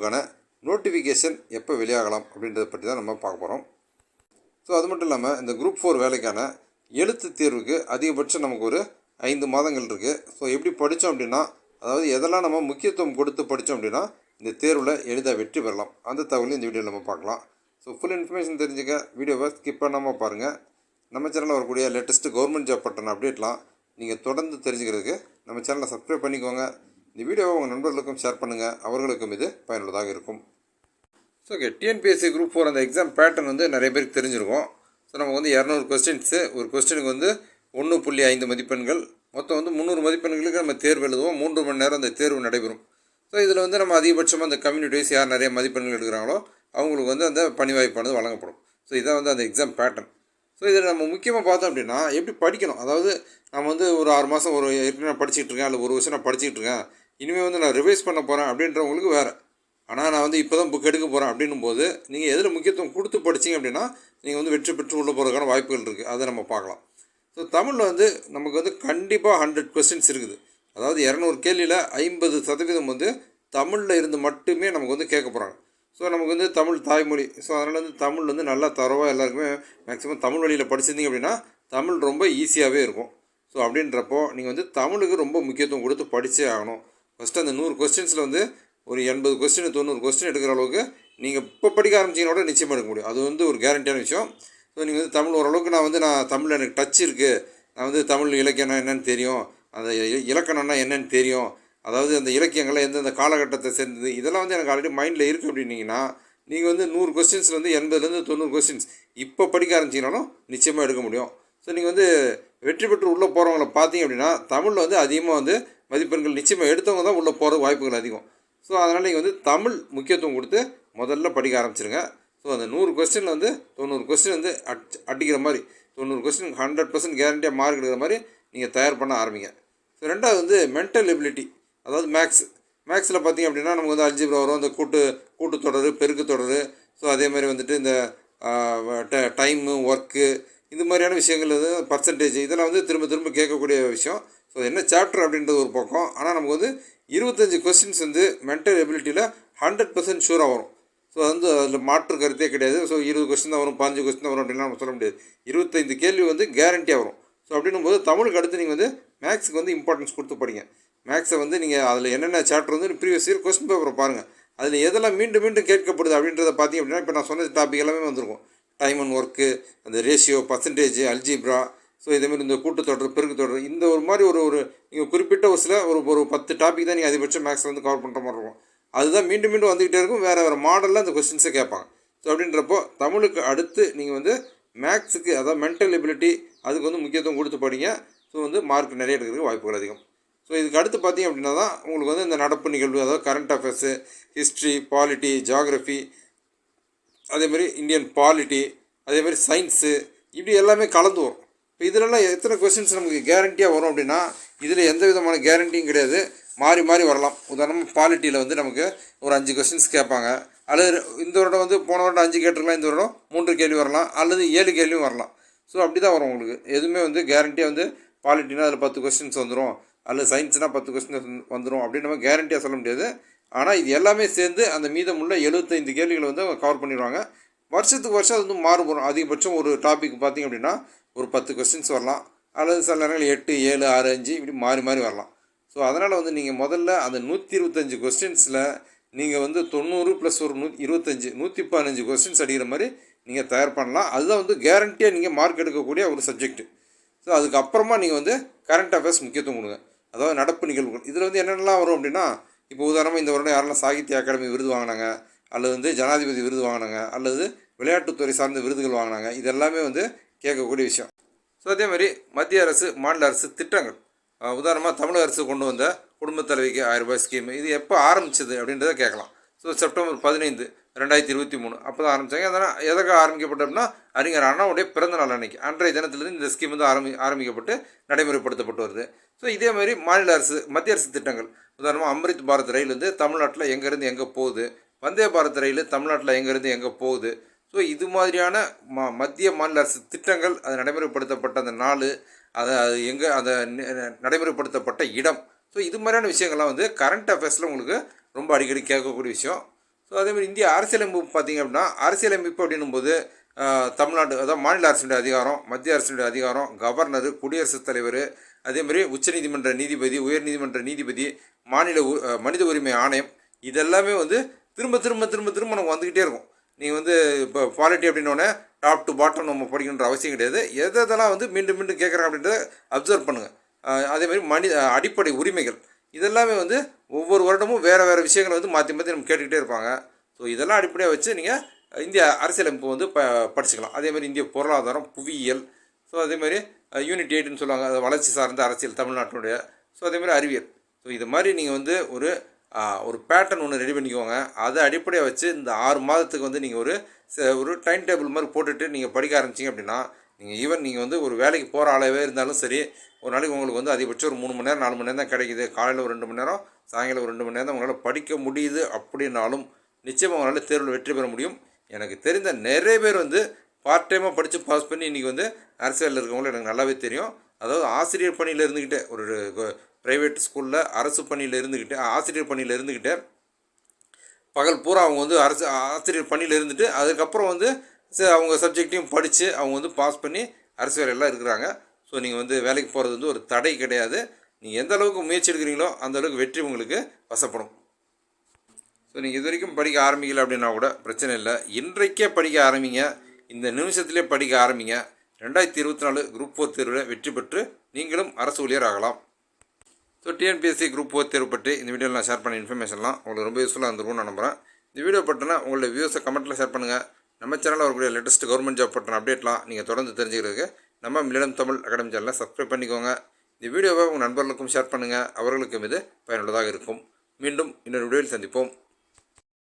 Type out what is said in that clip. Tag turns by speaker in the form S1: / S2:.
S1: Group 4க்கான notification எப்போ வெளியாகலாம் அப்படின்றத பற்றி தான் நம்ம பார்க்க போகிறோம். ஸோ அது மட்டும் இல்லாமல் இந்த குரூப் 4 வேலைக்கான எழுத்து தேர்வுக்கு அதிகபட்சம் நமக்கு ஒரு 5 மாதங்கள் இருக்குது. ஸோ எப்படி படித்தோம் அப்படின்னா, அதாவது எதெல்லாம் நம்ம முக்கியத்துவம் கொடுத்து படித்தோம் அப்படின்னா இந்த தேர்வில் எளிதாக வெற்றி பெறலாம், அந்த தகவலையும் இந்த வீடியோவில் நம்ம பார்க்கலாம். ஸோ ஃபுல் இன்ஃபர்மேஷன் தெரிஞ்சுக்க வீடியோவை ஸ்கிப் பண்ணாமல் பாருங்கள். நம்ம சேனலில் வரக்கூடிய லேட்டஸ்ட்டு கவர்மெண்ட் ஜாப் பற்றின அப்டேட்லாம் நீங்கள் தொடர்ந்து தெரிஞ்சுக்கிறதுக்கு நம்ம சேனலை சப்ஸ்கிரைப் பண்ணிக்கோங்க. இந்த வீடியோவை உங்கள் நண்பர்களுக்கும் ஷேர் பண்ணுங்கள், அவர்களுக்கும் இது பயனுள்ளதாக இருக்கும். ஸோ ஓகே, டிஎன்பிஎஸ்சி குரூப் 4 அந்த எக்ஸாம் பேட்டர்ன் வந்து நிறைய பேருக்கு தெரிஞ்சிருக்கும். ஸோ நமக்கு வந்து 200 கொஸ்டின்ஸு, ஒரு கொஸ்டினுக்கு வந்து 1.5 மதிப்பெண்கள், மொத்தம் வந்து 300 மதிப்பெண்களுக்கு நம்ம தேர்வு எழுதுவோம். 3 மணி நேரம் அந்த தேர்வு நடைபெறும். ஸோ இதில் வந்து நம்ம அதிகபட்சமாக அந்த கம்யூனிட்டி வைஸ் யார் நிறைய மதிப்பெண்கள் எடுக்கிறாங்களோ அவங்களுக்கு வந்து அந்த பணி வாய்ப்பானது வழங்கப்படும். ஸோ இதான் வந்து அந்த எக்ஸாம் பேட்டர்ன். ஸோ இதில் நம்ம முக்கியமாக பார்த்தோம் அப்படின்னா எப்படி படிக்கணும், அதாவது நம்ம வந்து ஒரு 6 மாதம் ஒரு ஏற்கனவே படிச்சுட்டு இருக்கேன், இல்லை ஒரு வருஷம் நான் படிச்சுட்டு இருக்கேன், இனிமேல் வந்து நான் ரிவைஸ் பண்ண போகிறேன் அப்படின்றவங்களுக்கு வேறு. ஆனால் நான் வந்து இப்போ தான் புக் எடுக்க போகிறேன் அப்படின்னும் போது நீங்கள் எதில் முக்கியத்துவம் கொடுத்து படிச்சிங்க அப்படின்னா நீங்கள் வந்து வெற்றி பெற்று உள்ளே போகிறதுக்கான வாய்ப்புகள் இருக்குது. அதை நம்ம பார்க்கலாம். ஸோ தமிழில் வந்து நமக்கு வந்து கண்டிப்பாக 100 கொஸ்டின்ஸ் இருக்குது. அதாவது 200 கேள்வியில் 50% வந்து தமிழில் இருந்து மட்டுமே நமக்கு வந்து கேட்க போகிறாங்க. ஸோ நமக்கு வந்து தமிழ் தாய்மொழி. ஸோ அதனால் வந்து தமிழ் வந்து நல்லா தரவாக எல்லாருக்குமே மேக்ஸிமம் தமிழ் வழியில் படிச்சிருந்தீங்க அப்படின்னா தமிழ் ரொம்ப ஈஸியாகவே இருக்கும். ஸோ அப்படின்றப்போ நீங்கள் வந்து தமிழுக்கு ரொம்ப முக்கியத்துவம் கொடுத்து படித்தே ஆகணும். ஃபஸ்ட்டு அந்த 100 கொஸ்டின்ஸில் வந்து ஒரு 80 கொஸ்டின் 90 கொஸ்டின் எடுக்கிற அளவுக்கு நீங்கள் இப்போ படிக்க ஆரம்பிச்சிங்கன்னா நிச்சயமாக எடுக்க முடியும். அது வந்து ஒரு கேரண்டியான விஷயம். ஸோ நீங்கள் வந்து தமிழ் ஓரளவுக்கு நான் தமிழில் எனக்கு டச் இருக்குது, நான் வந்து தமிழ் இலக்கியம்னா என்னென்னு தெரியும், அந்த இலக்கணம்னா என்னென்னு தெரியும், அதாவது அந்த இலக்கியங்கள்லாம் எந்தெந்த காலகட்டத்தை சேர்ந்தது, இதெல்லாம் வந்து எனக்கு ஆல்ரெடி மைண்டில் இருக்குது அப்படின்னீங்கன்னா நீங்கள் வந்து 100 கொஸ்டின்ஸில் வந்து 80லேருந்து 90 கொஸ்டின்ஸ் இப்போ படிக்க ஆரம்பிச்சிங்கனாலும் நிச்சயமாக எடுக்க முடியும். ஸோ நீங்கள் வந்து வெற்றி பெற்று உள்ளே போகிறவங்கள பார்த்தீங்க அப்படின்னா தமிழில் வந்து அதிகமாக வந்து மதிப்பெண்கள் நிச்சயமாக எடுத்தவங்க தான் உள்ளே போகிற வாய்ப்புகள் அதிகம். ஸோ அதனால் நீங்கள் வந்து தமிழ் முக்கியத்துவம் கொடுத்து முதல்ல படிக்க ஆரம்பிச்சிருங்க. ஸோ அந்த 100 கொஸ்டினில் வந்து 90 கொஸ்டின் வந்து அடிக்கிற மாதிரி 90 கொஸ்டின் 100% கேரண்டியாக மார்க் எடுக்கிற மாதிரி நீங்கள் தயார் பண்ண ஆரம்பிங்க. ஸோ ரெண்டாவது வந்து மென்டல் எபிலிட்டி, அதாவது மேக்ஸில் பார்த்திங்க அப்படின்னா நமக்கு வந்து அல்ஜிப்ரா வரும், இந்த கூட்டுத்தொடர், பெருக்கு தொடர், ஸோ அதே மாதிரி வந்துட்டு இந்த டைமு, ஒர்க்கு, இந்த மாதிரியான விஷயங்கள் வந்து பர்சன்டேஜ், இதெல்லாம் வந்து திரும்ப திரும்ப கேட்கக்கூடிய விஷயம். ஸோ என்ன சாப்டர் அப்படின்றது ஒரு பக்கம். ஆனால் நமக்கு வந்து 25 கொஸ்டின்ஸ் வந்து மென்டல் எபிலிட்டியில் 100% ஷூராக வரும். ஸோ வந்து அதில் மாற்று கருத்தே கிடையாது. ஸோ 20 கொஸ்டின் தான் வரும், 15 கொஸ்டின் தான் வரும் அப்படின்லாம் நம்ம சொல்ல முடியாது. 25 கேள்வி வந்து கேரண்டியாக வரும். ஸோ அப்படின்னும் போது தமிழுக்கு அடுத்து நீங்கள் வந்து மேக்ஸுக்கு வந்து இம்பார்ட்டன்ஸ் கொடுத்து படிங்க. மேக்ஸை வந்து நீங்கள் அதில் என்னென்ன சாப்டர் வந்து ப்ரீவியஸ் இயர் கொஸ்டின் பேப்பரை பாருங்கள், அதில் எதெல்லாம் மீண்டும் மீண்டும் கேட்கப்படுது அப்படின்றத பார்த்தீங்க அப்படின்னா இப்போ நான் சொன்ன டாபிக் எல்லாமே வந்திருக்கும். டைம் அண்ட் ஒர்க்கு, அந்த ரேஷியோ, பர்சன்டேஜ், அல்ஜிப்ரா, ஸோ இதேமாதிரி இந்த கூட்டுத்தொடர், பெருக்கு தொடர், இந்த ஒரு மாதிரி ஒரு நீங்கள் குறிப்பிட்ட ஒரு சில ஒரு 10 டாபிக் தான் நீங்கள் அதிகபட்சம் மேக்ஸில் வந்து கவர் பண்ணுற மாதிரி இருக்கும். அதுதான் மீண்டும் மீண்டும் வந்துக்கிட்டே இருக்கும். வேறு மாடலில் அந்த கொஸ்டின்ஸை கேட்பாங்க. ஸோ அப்படின்றப்போ தமிழுக்கு அடுத்து நீங்கள் வந்து மேக்ஸுக்கு, அதாவது மென்டல் எபிலிட்டி, அதுக்கு வந்து முக்கியத்துவம் கொடுத்து படிங்க. ஸோ வந்து மார்க் நிறைய எடுக்கிறதுக்கு வாய்ப்புகள் அதிகம். ஸோ இதுக்கு அடுத்து பார்த்தீங்க அப்படின்னா தான் உங்களுக்கு வந்து இந்த நடப்பு நிகழ்வு, அதாவது current affairs, history, polity, geography, அதேமாதிரி இந்தியன் பாலிட்டி, அதேமாதிரி சயின்ஸு, இப்படி எல்லாமே கலந்து வரும். இப்போ இதிலெல்லாம் எத்தனை கொஸ்டின்ஸ் நமக்கு கேரண்டியாக வரும் அப்படின்னா இதில் எந்த விதமான கேரண்டியும் கிடையாது, மாறி மாறி வரலாம். உதாரணமாக பாலிட்டியில் வந்து நமக்கு ஒரு 5 கொஸ்டின்ஸ் கேட்பாங்க, அல்லது இந்த வருடம் வந்து போன வருடம் 5 கேட்டிருக்கலாம், இந்த வருடம் 3 கேள்வி வரலாம், அல்லது 7 கேள்வியும் வரலாம். ஸோ அப்படி தான் வரும் உங்களுக்கு. எதுவுமே வந்து கேரண்டியாக வந்து பாலிட்டினா அதில் 10 கொஸ்டின்ஸ் வந்துடும், அல்லது சயின்ஸ்னால் 10 கொஸ்டின்ஸ் வந்துடும் அப்படின்னு நம்ம கேரண்டியாக சொல்ல முடியாது. ஆனால் இது எல்லாமே சேர்ந்து அந்த மீதமுள்ள 75 கேள்விகளை வந்து அவங்க கவர் பண்ணிடுவாங்க. வருஷத்துக்கு வருஷம் அது வந்து மாறுபடும். அதிகபட்சம் ஒரு டாபிக் பார்த்திங்க அப்படின்னா ஒரு 10 கொஸ்டின்ஸ் வரலாம், அல்லது சில நேரங்கள் 8, 7, 6, 5 இப்படி மாறி மாறி வரலாம். ஸோ அதனால் வந்து நீங்கள் முதல்ல அந்த 125 கொஸ்டின்ஸில் நீங்கள் வந்து 90 + ஒரு 25 115 கொஸ்டின்ஸ் அடிக்கிற மாதிரி நீங்கள் தயார் பண்ணலாம். அதுதான் வந்து கேரண்டியாக நீங்கள் மார்க் எடுக்கக்கூடிய ஒரு சப்ஜெக்ட். ஸோ அதுக்கப்புறமா நீங்கள் வந்து கரண்ட் அஃபேர்ஸ் முக்கியத்துவம் கொடுங்க, அதாவது நடப்பு நிகழ்வுகள். இதில் வந்து என்னென்னலாம் வரும் அப்படின்னா, இப்போ உதாரணமாக இந்த வருடம் யாரெல்லாம் சாகித்ய அகாடமி விருது வாங்கினாங்க, அல்லது வந்து ஜனாதிபதி விருது வாங்கினாங்க, அல்லது விளையாட்டுத்துறை சார்ந்த விருதுகள் வாங்கினாங்க, இதெல்லாமே வந்து கேட்கக்கூடிய விஷயம். ஸோ அதே மாதிரி மத்திய அரசு, மாநில அரசு திட்டங்கள், உதாரணமாக தமிழக அரசு கொண்டு வந்த குடும்பத் தலைவிக்கு 1000 ரூபாய் ஸ்கீம், இது எப்போ ஆரம்பிச்சது அப்படின்றத கேட்கலாம். ஸோ செப்டம்பர் 15, 2023 அப்போ தான் ஆரம்பித்தாங்க. அதனால் எதற்காக ஆரம்பிக்கப்பட்டோம்னா அறிஞர் அண்ணாவுடைய பிறந்த நாள் அன்றைக்கி, அன்றைய தினத்திலிருந்து இந்த ஸ்கீம் வந்து ஆரம்பிக்கப்பட்டு நடைமுறைப்படுத்தப்பட்டு வருது. ஸோ இதே மாதிரி மாநில அரசு, மத்திய அரசு திட்டங்கள், உதாரணமாக அம்ரித் பாரத் ரயில் வந்து தமிழ்நாட்டில் எங்கேருந்து எங்கே போகுது, வந்தே பாரத் ரயில் தமிழ்நாட்டில் எங்கேருந்து எங்கே போகுது. ஸோ இது மாதிரியான மத்திய மாநில அரசு திட்டங்கள், அது நடைமுறைப்படுத்தப்பட்ட அந்த நாள், அது எங்கே அதை நடைமுறைப்படுத்தப்பட்ட இடம், ஸோ இது மாதிரியான விஷயங்கள்லாம் வந்து கரண்ட் அஃபேர்ஸில் உங்களுக்கு ரொம்ப அடிக்கடி கேட்கக்கூடிய விஷயம். ஸோ அதேமாதிரி இந்திய அரசியலமைப்பு பார்த்திங்க அப்படின்னா அரசியலமைப்பு அப்படின்னும்போது தமிழ்நாடு அதாவது மாநில அரசினுடைய அதிகாரம், மத்திய அரசினுடைய அதிகாரம், கவர்னர், குடியரசுத் தலைவர், அதேமாதிரி உச்சநீதிமன்ற நீதிபதி, உயர்நீதிமன்ற நீதிபதி, மனித உரிமை ஆணையம், இதெல்லாமே வந்து திரும்ப திரும்ப திரும்ப திரும்ப நமக்கு வந்துக்கிட்டே இருக்கும். நீங்கள் வந்து இப்போ பாலிட்டி அப்படின்னோடனே டாப் டு பாட்டம் நம்ம படிக்கணுன்ற அவசியம் கிடையாது. எதெல்லாம் வந்து மீண்டும் மீண்டும் கேட்குறாங்க அப்படின்றத அப்சர்வ் பண்ணுங்கள். அதேமாதிரி அடிப்படை உரிமைகள் இதெல்லாமே வந்து ஒவ்வொரு வருடமும் வேறு வேறு விஷயங்களை வந்து மாற்றி மாற்றி நம்ம கேட்டுக்கிட்டே இருப்பாங்க. ஸோ இதெல்லாம் அடிப்படையாக வச்சு நீங்கள் இந்திய அரசியலமைப்பு வந்து படிச்சுக்கலாம். அதேமாதிரி இந்திய பொருளாதாரம், புவியியல், ஸோ அதேமாதிரி யூனிட் 8ன்னு சொல்லுவாங்க, அது வளர்ச்சி சார்ந்த அரசியல் தமிழ்நாட்டினுடைய. ஸோ அதேமாதிரி அறிவியல். ஸோ இது மாதிரி நீங்கள் வந்து ஒரு பேட்டர்ன் ஒன்று ரெடி பண்ணிக்கோங்க. அதை அடிப்படையாக வச்சு இந்த 6 மாதத்துக்கு வந்து நீங்கள் ஒரு டைம் டேபிள் மாதிரி போட்டுட்டு நீங்கள் படிக்க ஆரம்பிச்சிங்க அப்படின்னா, நீங்கள் வந்து ஒரு வேலைக்கு போகிற ஆளாகவே இருந்தாலும் சரி, ஒரு நாளைக்கு உங்களுக்கு வந்து அதிகபட்சம் ஒரு 3 மணி நேரம் 4 மணி நேரம் தான் கிடைக்குது. காலையில் ஒரு 2 மணி நேரம், சாயங்காலம் ஒரு 2 மணி நேரம் தான் உங்களால் படிக்க முடியுது அப்படின்னாலும் நிச்சயமாக உங்களால் தேர்வில் வெற்றி பெற முடியும். எனக்கு தெரிந்த நிறைய பேர் வந்து பார்ட் டைமாக படித்து பாஸ் பண்ணி இன்றைக்கி வந்து அரசியலில் இருக்கவங்களும் எனக்கு நல்லாவே தெரியும். அதாவது ஆசிரியர் பணியில் இருந்துக்கிட்டே ஒரு ப்ரைவேட் ஸ்கூலில் அரசு பணியில் இருந்துக்கிட்டு ஆசிரியர் பணியில் இருந்துக்கிட்டு பகல் பூரா அவங்க வந்து ஆசிரியர் பணியில் இருந்துட்டு அதுக்கப்புறம் வந்து அவங்க சப்ஜெக்டையும் படித்து அவங்க வந்து பாஸ் பண்ணி அரசு வேலையெல்லாம் இருக்கிறாங்க. ஸோ நீங்கள் வந்து வேலைக்கு போகிறது வந்து ஒரு தடை கிடையாது. நீங்கள் எந்த அளவுக்கு முயற்சி எடுக்கிறீங்களோ அந்த அளவுக்கு வெற்றி உங்களுக்கு வசப்படும். ஸோ நீங்கள் இது வரைக்கும் படிக்க ஆரம்பிக்கல அப்படின்னா கூட பிரச்சனை இல்லை. இன்றைக்கே படிக்க ஆரம்பிங்க. இந்த நிமிஷத்துலேயே படிக்க ஆரம்பிங்க. 2024 குரூப் 4 தேர்வில் வெற்றி பெற்று நீங்களும் அரசு ஊழியர் ஆகலாம். ஸோ டிஎன்பிஎஸ்சி குரூப் 4 தேர்வு பற்றி இந்த வீடியோவில் நான் ஷேர் பண்ண இன்ஃபர்மேஷன்லாம் உங்களுக்கு ரொம்ப யூஸ்ஃபுல்லாக இருந்திருக்கும்னு நான் நம்புகிறேன். இந்த வீடியோ பற்றினா உங்களுடைய வியூஸை கமெண்ட்டில் ஷேர் பண்ணுங்கள். நம்ம சேனலில் வரக்கூடிய லேட்டஸ்ட் கவர்மெண்ட் ஜாப் பற்றின அப்டேட்லாம் நீங்கள் தொடர்ந்து தெரிஞ்சுக்கிறதுக்கு நம்ம மில்லினியம் தமிழ் அகாடமி சேனலை சப்ஸ்கிரைப் பண்ணிக்கோங்க. இந்த வீடியோவை உங்கள் நண்பர்களுக்கும் ஷேர் பண்ணுங்கள். அவர்களுக்கும் இது பயனுள்ளதாக இருக்கும். மீண்டும் இன்னொரு வீடியோவில் சந்திப்போம்.